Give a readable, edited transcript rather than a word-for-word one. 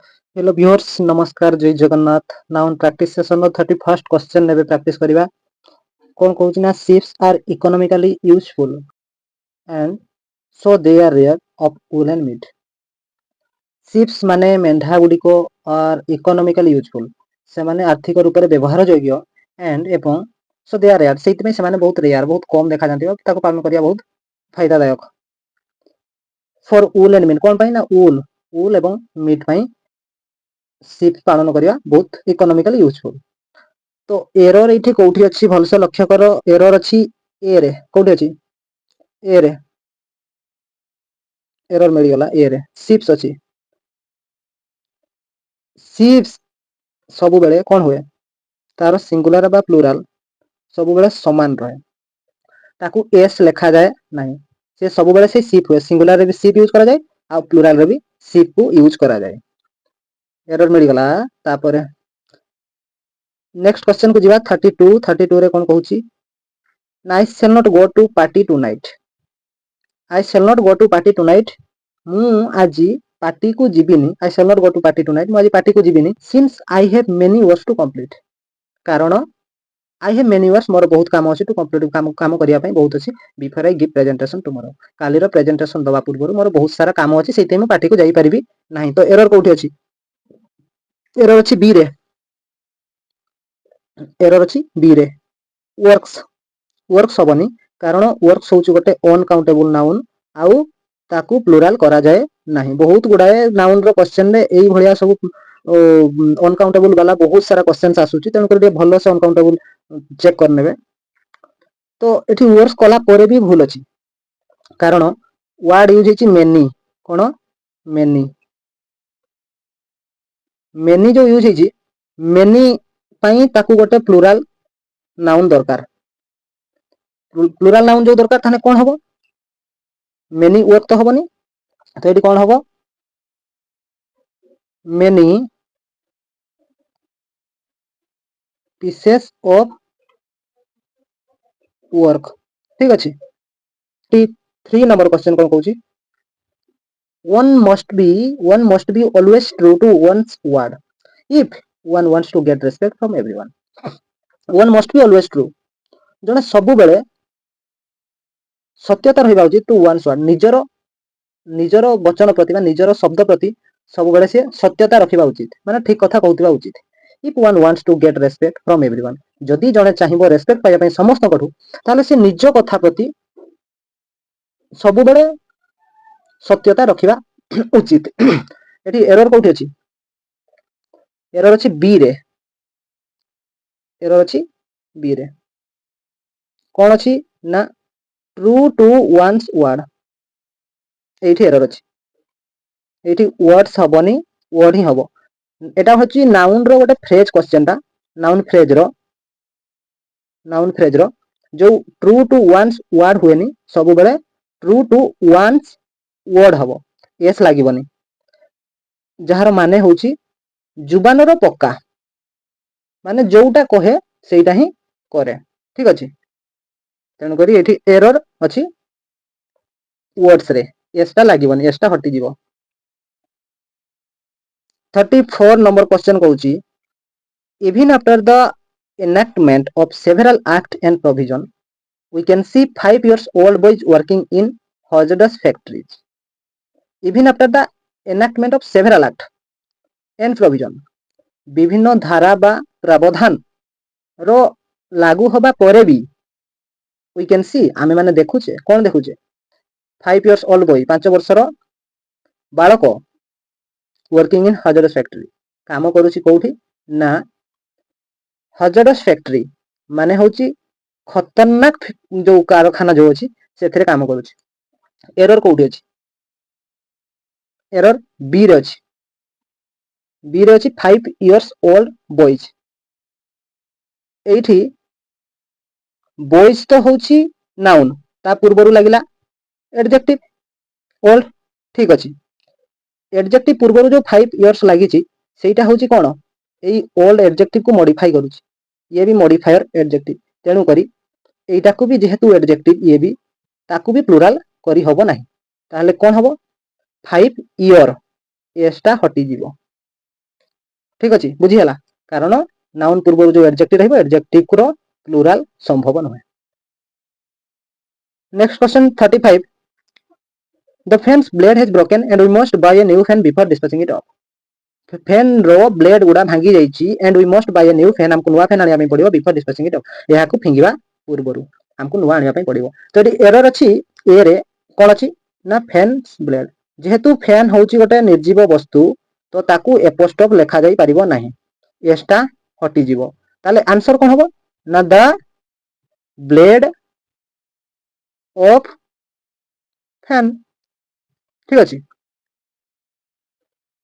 Hello viewers नमस्कार जय Jagannath now practice session 31st question नेबे प्रैक्टिस करिवा कोन कहउछि ना sheeps are economically useful and so they are rare of wool and meat sheeps माने मेंढा गुडी को आर इकोनॉमिकली यूजफुल से माने आर्थिक रूप रे व्यवहार योग्य एंड एवं सो दे आर रेयर सेति में से माने बहुत रेयर बहुत कम देखा जानतिबो ताको पालन करिया बहुत फायदादायक फॉर वूल एंड मीट कोन पई ना वूल एवं मीट पई शिप पालन करिया बहुत इकोनॉमिकली यूजफुल तो एरर एठी कोठी अछि भलसे लक्ष्य करो एरर अछि ए रे कोठी अछि ए रे एरर मिल गला ए रे शिप्स अछि शिप्स सब बेले कोन होए तार सिंगुलर बा प्लुरल सब बेले समान रहे ताकू एस लिखा जाए नहीं से सब बेले से शिप होए सिंगुलर रे भी शिप यूज करा जाए आ प्लुरल रे भी शिप को यूज करा जाए एरर मिल गला तापर नेक्स्ट क्वेश्चन को जीवा 32 रे कोन कहूची I shall not go to party tonight I shall not go to party tonight मु आजी पार्टी को जीविनी I shall not go to party tonight मु आजी पार्टी को जीविनी since I have many works to complete कारण I have many works मोर बहुत काम अछि टू कंप्लीट काम करिया पई बहुत अछि before I give presentation tomorrow काली रो प्रेजेंटेशन दवा पूर्व मोर बहुत सारा काम अछि सेते मु पार्टी को जाई परिबी नाही तो एरर कोठी अछि एरर अछि बी रे एरर अछि बी रे वर्क्स हबनी कारण वर्क्स होउची गोटे अनकाउंटेबल नाउन आउ ताकू प्लुरल करा जाए नाही बहुत गुडाए नाउन रो क्वेश्चन रे एई भलिया सब अनकाउंटेबल वाला बहुत सारा क्वेश्चंस आसुची तन कर भलो से अनकाउंटेबल चेक कर नेबे तो एठी वर्क्स कला परे भी भूल अछि कारण वर्ड यूज हिची मेनी कोन मेनी जो यूज हिची मेनी पई ताकू गोटे प्लुरल नाउन दरकार प्लुरल नाउन जो दरकार थाने कोन हबो मेनी वर्क तो हबनी तो एठी कोन हबो मेनी पीसेस ऑफ वर्क ठीक अछि 3 नंबर क्वेश्चन कोन कहूची one must be always true to one's word if one wants to get respect from everyone one must be always true जने सब बेले सत्यता रहिबा उचित टू वन्स वर्ड निजर वचन प्रति निजर शब्द प्रति सब बेले से सत्यता रखिबा उचित माने ठीक कथा कहउतिबा उचित if one wants to get respect from everyone जदि जने चाहिबो रेस्पेक्ट पाइबा पई समस्त कठू ताले से निज कथा प्रति सब बेले सत्यता रखिबा उचित एठी एरर कोठी अछि एरर अछि बी रे कोन अछि ना ट्रू टू वन्स वर्ड एठी एरर अछि एठी वर्ड्स हबनी वर्ड ही हबो एटा होची नाउन रो गोटे फ्रेज क्वेश्चन ता नाउन फ्रेज रो जो ट्रू टू वन्स वर्ड हुएनी सब बेले ट्रू टू वन्स वर्ड हबो एस लागिबनी जहार माने होची जुबान रो पक्का माने जोटा कहे सेटा ही करे ठीक अछि तन करी एठी एरर अछि वर्ड्स रे एस्टा लागिबनी एस्टा हटि जीवो 34 नंबर क्वेश्चन कहूची even after the enactment of several acts and provision we can see 5 years old boys working in hazardous factories even after the enactment of several acts and provision विभिन्न धारा बा प्रावधान रो लागू होबा परे भी we can see आमे माने देखुचे कोन देखुचे 5 years old boy 5 वर्षर बालक वर्किंग इन hazardous factory काम करूची कोठी ना hazardous factory माने होची खतरनाक जो कारखाना जो अछि सेथरे काम करूची एरर कोठी अछि एरर बी रे अछि 5 years old boys एठी boys तो होची नाउन ता पूर्वरु लागिला एडजेक्टिव ओल्ड ठीक अछि एडजेक्टिव पूर्वरु जो 5 years लागिची सेटा होची कोन एई ओल्ड एडजेक्टिव को मॉडिफाई करूची ये भी मॉडिफायर एडजेक्टिव तेनु करी एटा को भी जेहेतु एडजेक्टिव ये भी ताकू भी प्लुरल करी होबो नाही ताले कोन होबो 5 year एस्टा हटि जीवो ठीक अच्छे बुझीगला कारण नाउन पूर्व जो एडजेक्टिव रहिबो एडजेक्टिव रो प्लुराल संभव नहे। Next question 35 the fans blade has broken and we must buy a new fan before disposing it off. Fan रो ब्लेड गुडा भांगी जाइछि and we must buy a new fan हमको नुवा फैन आनिया पे पड़िबो बिफोर डिस्पोजिंग इट ऑफ। एहा को फिंगिबा पूर्वरु हमको नुवा आनिया पे पड़िबो। तो एटी एरर अछि ए रे कोन अछि ना फैन्स ब्लेड जेहेतु फैन होउछि गोटे निर्जीव वस्तु तो ताकू एपोस्ट्रोफ लेखा जाई परिबो नाही एस्टा हटि जीवो ताले आंसर कोन हबो ना द ब्लेड ऑफ फैन। ठीक अछि